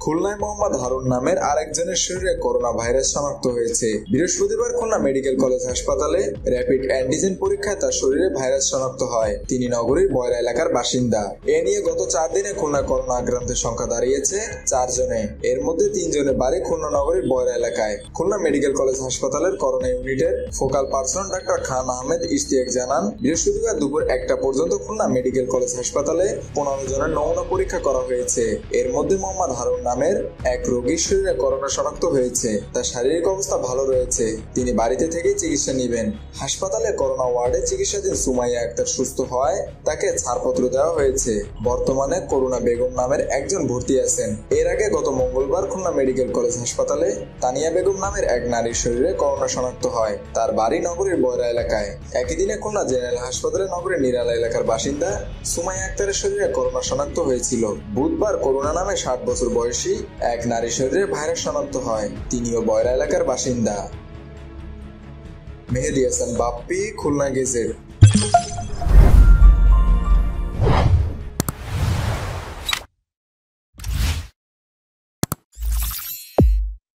খুলনায় মোহাম্মদ হারুন নামের আরেকজনের শরীরে করোনা ভাইরাস শনাক্ত হয়েছে। বৃহস্পতিবার খুলনা মেডিকেল কলেজ হাসপাতালে র্যাপিড অ্যান্টিজেন পরীক্ষায় তার শরীরে ভাইরাস শনাক্ত হয়। তিনি নগরীর বয়রা এলাকার বাসিন্দা। এ নিয়ে গত 4 দিনে খুলনা করোনা আক্রান্তের সংখ্যা দাঁড়িয়েছে 4 জনে। এর মধ্যে 3 জনের বাড়ি খুলনা নগরীর বয়রা এলাকায়। খুলনা মেডিকেল কলেজ হাসপাতালের করোনা ইউনিটের ফোকাল পার্সন ডাক্তার খান আহমেদ ইশতিয়াক জানান, বৃহস্পতিবার দুপুর 1টা পর্যন্ত খুলনা মেডিকেল কলেজ হাসপাতালে 15 জনের নমুনা পরীক্ষা করা হয়েছে। এর মধ্যে মোহাম্মদ হারুন নামের এক রোগীর শরীরে করোনা শনাক্ত হয়েছে। তার শারীরিক অবস্থা ভালো রয়েছে। তিনি বাড়িতে থেকেই চিকিৎসা নেবেন। হাসপাতালে করোনা ওয়ার্ডে চিকিৎসাধীন সুমাইয়া আক্তার সুস্থ হওয়ায় তাকে ছাড়পত্র দেওয়া হয়েছে। বর্তমানে করুণা বেগম নামের একজন ভর্তি আছেন। এর আগে গত মঙ্গলবার খুলনা মেডিকেল কলেজ হাসপাতালে তানিয়া বেগম নামের এক নারীর শরীরে করোনা শনাক্ত হয়। তার বাড়ি নগরীর বয়রা এলাকায়। একই দিনে খুলনা জেনারেল হাসপাতালে নগরীর নিরালা এলাকার বাসিন্দা সুমাইয়া আক্তারের শরীরে করোনা শনাক্ত হয়েছিল। বুধবার করোনা নামে 60 বছর বয়সী এক নারীর শরীরে ভাইরাস শনাক্ত হয়। তিনিও বয়রা এলাকার বাসিন্দা। মেহেদী হাসান বাপ্পি, খুলনা গেজেট।